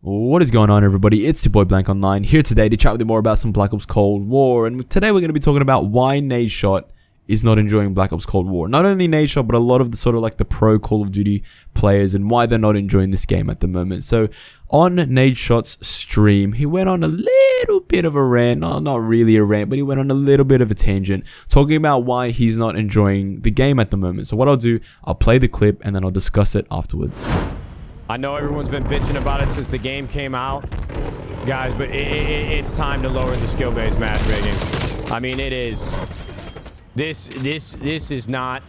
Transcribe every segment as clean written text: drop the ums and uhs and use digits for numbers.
What is going on, everybody? It's your boy Blank Online here today to chat with you more about some Black Ops Cold War. And today we're going to be talking about why Nadeshot is not enjoying Black Ops Cold War. Not only Nadeshot, but a lot of the sort of like the pro Call of Duty players and why they're not enjoying this game at the moment. So on Nadeshot's stream, he went on a little bit of a rant, not really a rant, but he went on a little bit of a tangent talking about why he's not enjoying the game at the moment. So what I'll do, I'll play the clip and then I'll discuss it afterwards. I know everyone's been bitching about it since the game came out, guys, but it's time to lower the skill-based matchmaking. I mean, it is. This is not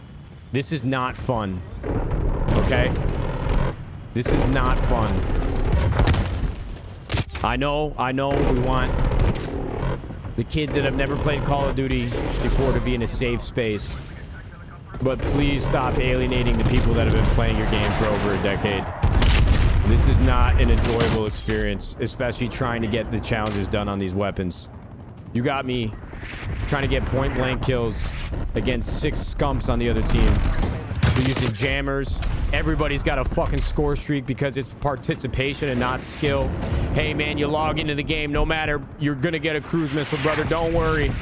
fun. Okay? This is not fun. I know we want the kids that have never played Call of Duty before to be in a safe space. But please stop alienating the people that have been playing your game for over a decade. This is not an enjoyable experience, especially trying to get the challenges done on these weapons. You got me trying to get point-blank kills against 6 scumps on the other team. We're using jammers. Everybody's got a fucking score streak because it's participation and not skill. Hey, man, you log into the game, no matter, you're gonna get a cruise missile, brother. Don't worry.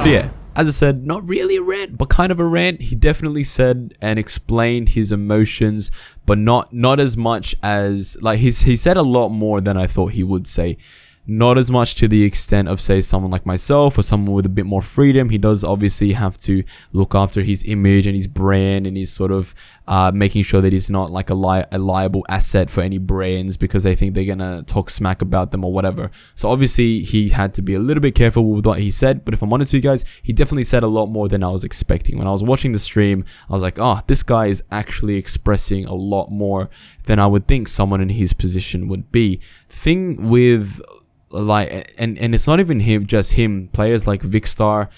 Yeah. As I said, not really a rant, but kind of a rant. He definitely said and explained his emotions, but not as much as, like, he said a lot more than I thought he would say. Not as much to the extent of, say, someone like myself or someone with a bit more freedom. He does obviously have to look after his image and his brand, and he's sort of making sure that he's not like a liable asset for any brands because they think they're gonna talk smack about them or whatever. So obviously he had to be a little bit careful with what he said, but if I'm honest with you guys, he definitely said a lot more than I was expecting. When I was watching the stream, I was like, oh, this guy is actually expressing a lot more than I would think someone in his position would be. Thing with, like, and it's not even just him, players like Vicstar,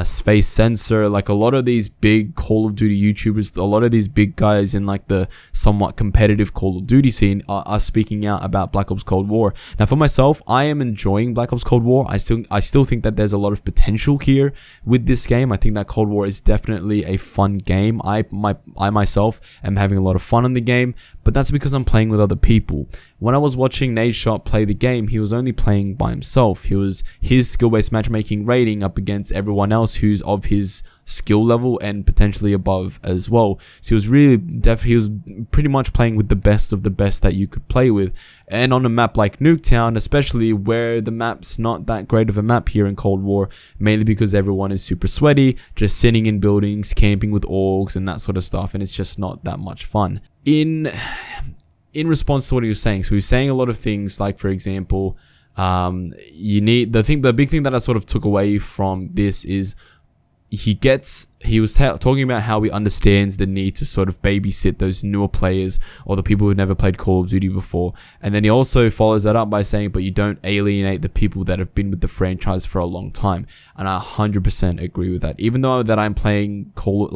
Space Sensor, like a lot of these big Call of Duty YouTubers, a lot of these big guys in like the somewhat competitive Call of Duty scene are speaking out about Black Ops Cold War. Now for myself, I am enjoying Black Ops Cold War. I still think that there's a lot of potential here with this game. I think that Cold War is definitely a fun game. I myself am having a lot of fun on the game, but that's because I'm playing with other people. When I was watching Nadeshot play the game, he was only playing by himself. He was his skill-based matchmaking rating up against everyone else who's of his skill level and potentially above as well. So he was he was pretty much playing with the best of the best that you could play with. And on a map like Nuketown, especially where the map's not that great of a map here in Cold War, mainly because everyone is super sweaty, just sitting in buildings, camping with orgs and that sort of stuff, and it's just not that much fun. In response to what he was saying, so he was saying a lot of things like, for example, the big thing that I sort of took away from this is he was talking about how he understands the need to sort of babysit those newer players or the people who've never played Call of Duty before. And then he also follows that up by saying, but you don't alienate the people that have been with the franchise for a long time. And I 100% agree with that. Even though that I'm playing Cold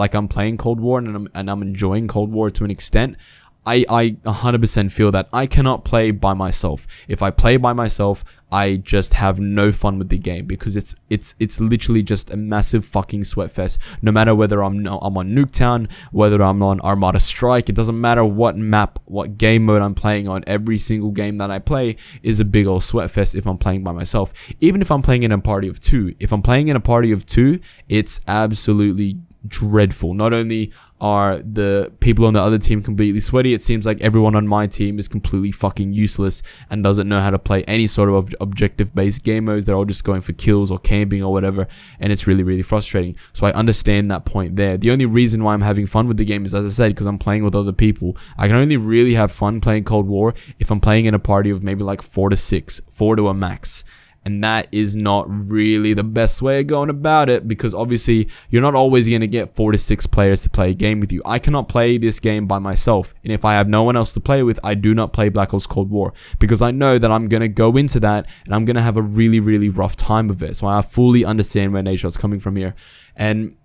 War and I'm enjoying Cold War to an extent, I 100% feel that I cannot play by myself. If I play by myself, I just have no fun with the game because it's literally just a massive fucking sweat fest. No matter whether I'm on Nuketown, whether I'm on Armada Strike, it doesn't matter what map, what game mode I'm playing on. Every single game that I play is a big old sweat fest if I'm playing by myself. Even if I'm playing in a party of 2. If I'm playing in a party of 2, it's absolutely dreadful. Not only are the people on the other team completely sweaty, it seems like everyone on my team is completely fucking useless and doesn't know how to play any sort of objective based game modes. They're all just going for kills or camping or whatever, and it's really, really frustrating. So I understand that point there. The only reason why I'm having fun with the game is, as I said, because I'm playing with other people. I can only really have fun playing Cold War if I'm playing in a party of maybe like 4 to 6, 4 to a max. And that is not really the best way of going about it, because obviously you're not always going to get 4 to 6 players to play a game with you. I cannot play this game by myself, and if I have no one else to play with, I do not play Black Ops Cold War, because I know that I'm going to go into that and I'm going to have a really, really rough time with it. So I fully understand where Nadeshot's coming from here. And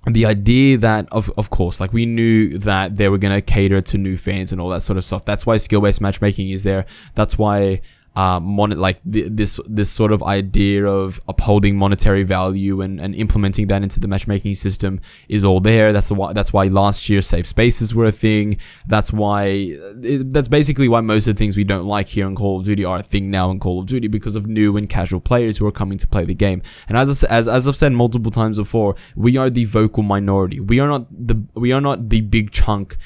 the idea that, of course, like, we knew that they were going to cater to new fans and all that sort of stuff. That's why skill-based matchmaking is there. That's why this sort of idea of upholding monetary value and implementing that into the matchmaking system is all there. That's why last year safe spaces were a thing. That's basically why most of the things we don't like here in Call of Duty are a thing now in Call of Duty, because of new and casual players who are coming to play the game. And as I've said multiple times before, we are the vocal minority. We are not the big chunk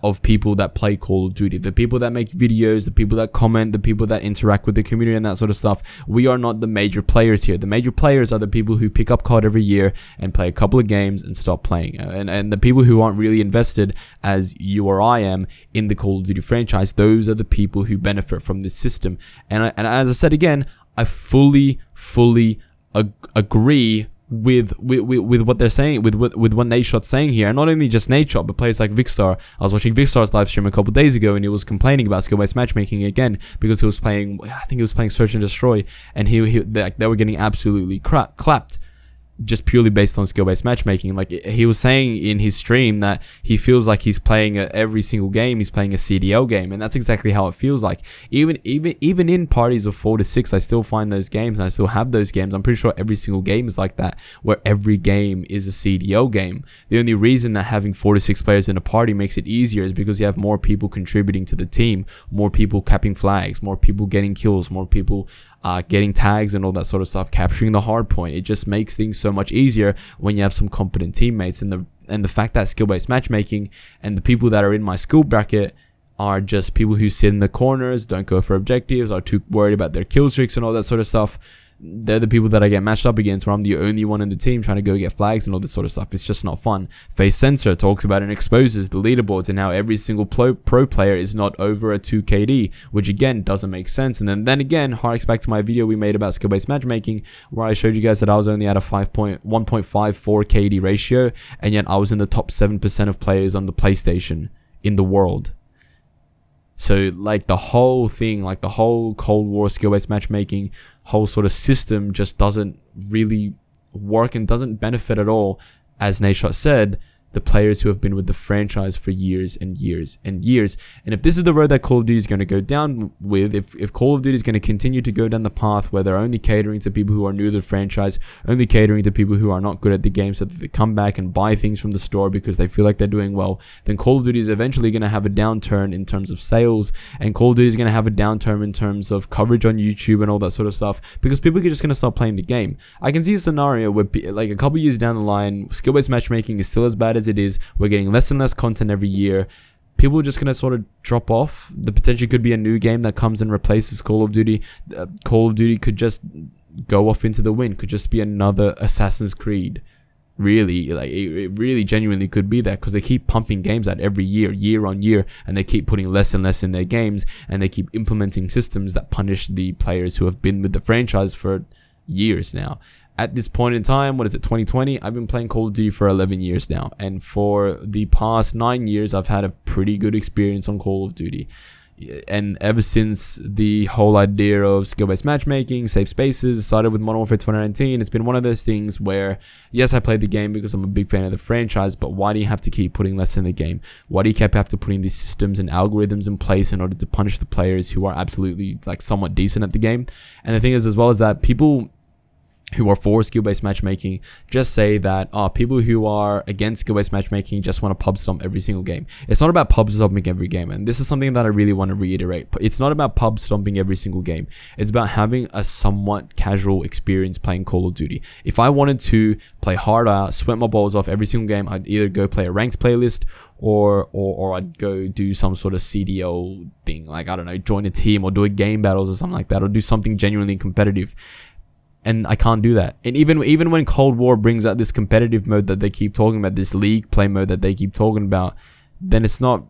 of people that play Call of Duty. The people that make videos, the people that comment, the people that interact with the community and that sort of stuff. We are not the major players here. The major players are the people who pick up COD every year and play a couple of games and stop playing. And the people who aren't really invested, as you or I am, in the Call of Duty franchise, those are the people who benefit from this system. And as I said again, I fully agree with what they're saying, with what Nadeshot's saying here. And not only just Nadeshot, but players like Vicstar. I was watching Vicstar's live stream a couple days ago, and he was complaining about skill-based matchmaking again, because he was playing, I think he was playing Search and Destroy, and they were getting absolutely clapped just purely based on skill-based matchmaking. Like, he was saying in his stream that he feels like he's playing every single game, he's playing a CDL game, and that's exactly how it feels like. Even in parties of 4 to 6, I still find those games, and I still have those games. I'm pretty sure every single game is like that, where every game is a CDL game. The only reason that having 4 to 6 players in a party makes it easier is because you have more people contributing to the team, more people capping flags, more people getting kills, more people getting tags and all that sort of stuff, capturing the hard point. It just makes things so much easier when you have some competent teammates. And the fact that skill-based matchmaking and the people that are in my skill bracket are just people who sit in the corners, don't go for objectives, are too worried about their kill streaks and all that sort of stuff. They're the people that I get matched up against, where I'm the only one in the team trying to go get flags and all this sort of stuff. It's just not fun. Face Sensor talks about and exposes the leaderboards and how every single pro player is not over a 2 KD, which again doesn't make sense. And then again, harks back to my video we made about skill-based matchmaking, where I showed you guys that I was only at a 1.54 KD ratio, and yet I was in the top 7% of players on the PlayStation in the world. So like the whole thing, like the whole Cold War skill-based matchmaking whole sort of system just doesn't really work and doesn't benefit at all, as Nadeshot said, the players who have been with the franchise for years and years and years. And if this is the road that Call of Duty is going to go down with, if Call of Duty is going to continue to go down the path where they're only catering to people who are new to the franchise, only catering to people who are not good at the game so that they come back and buy things from the store because they feel like they're doing well, then Call of Duty is eventually going to have a downturn in terms of sales, and Call of Duty is going to have a downturn in terms of coverage on YouTube and all that sort of stuff, because people are just going to stop playing the game. I can see a scenario where like a couple years down the line, skill-based matchmaking is still as bad as it is, we're getting less and less content every year, people are just going to sort of drop off. The potential could be a new game that comes and replaces Call of Duty. Call of Duty could just go off into the wind, could just be another Assassin's Creed. Really, like it really genuinely could be that, because they keep pumping games out every year on year, and they keep putting less and less in their games, and they keep implementing systems that punish the players who have been with the franchise for years now. At this point in time, what is it, 2020? I've been playing Call of Duty for 11 years now, and for the past 9 years, I've had a pretty good experience on Call of Duty. And ever since the whole idea of skill-based matchmaking, safe spaces, started with Modern Warfare 2019, it's been one of those things where, yes, I played the game because I'm a big fan of the franchise, but why do you have to keep putting less in the game? Why do you have to putting these systems and algorithms in place in order to punish the players who are absolutely like somewhat decent at the game? And the thing is, as well as that, people who are for skill-based matchmaking just say that people who are against skill-based matchmaking just want to pub stomp every single game. It's not about pub stomping every game, and this is something that I really want to reiterate. It's not about pub stomping every single game. It's about having a somewhat casual experience playing Call of Duty. If I wanted to play harder, sweat my balls off every single game, I'd either go play a ranked playlist or I'd go do some sort of CDO thing, like, I don't know, join a team or do a game battles or something like that, or do something genuinely competitive. And I can't do that. And even when Cold War brings out this competitive mode that they keep talking about, this league play mode that they keep talking about, then it's not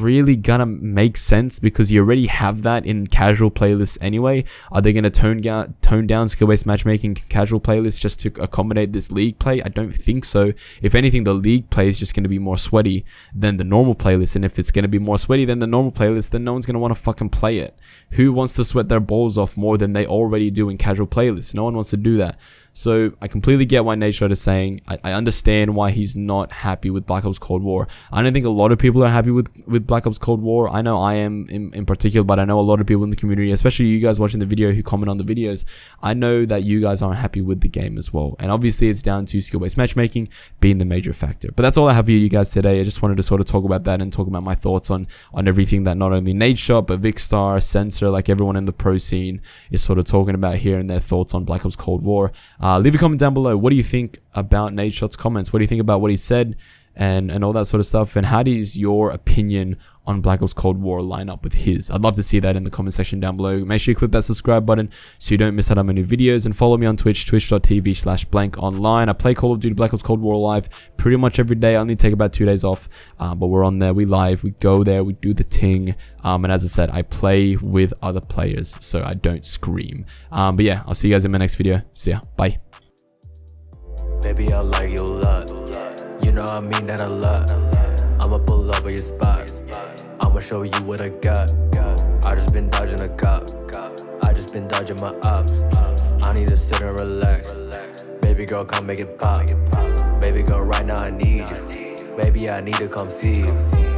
really gonna make sense, because you already have that in casual playlists anyway. Are they gonna tone down skill-based matchmaking casual playlists just to accommodate this league play? I don't think so. If anything, the league play is just gonna be more sweaty than the normal playlist, and if it's gonna be more sweaty than the normal playlist, then no one's gonna want to fucking play it. Who wants to sweat their balls off more than they already do in casual playlists? No one wants to do that. So I completely get why Nadeshot is saying. I understand why he's not happy with Black Ops Cold War. I don't think a lot of people are happy with with Black Ops Cold War. I know I am in particular, but I know a lot of people in the community, especially you guys watching the video who comment on the videos. I know that you guys aren't happy with the game as well. And obviously it's down to skill-based matchmaking being the major factor. But that's all I have for you guys today. I just wanted to sort of talk about that and talk about my thoughts on everything that not only Nadeshot, but Vicstar, Sensor, like everyone in the pro scene is sort of talking about here, and their thoughts on Black Ops Cold War. Leave a comment down below. What do you think about Nadeshot's comments? What do you think about what he said and all that sort of stuff? And how does your opinion on Black Ops Cold War line up with his? I'd love to see that in the comment section down below. Make sure you click that subscribe button so you don't miss out on my new videos, and follow me on Twitch, twitch.tv/blankonline. I play Call of Duty Black Ops Cold War live pretty much every day. I only take about 2 days off, but we're on there, we live, we go there, we do the ting. And as I said, I play with other players, so I don't scream. But yeah, I'll see you guys in my next video. See ya, bye. Baby, I like your lot. You know I mean that a lot. I'ma pull up at your spot. I'ma show you what I got. I just been dodging a cop. I just been dodging my ops. I need to sit and relax. Baby girl, come make it pop. Baby girl, right now I need you. Baby, I need to come see you.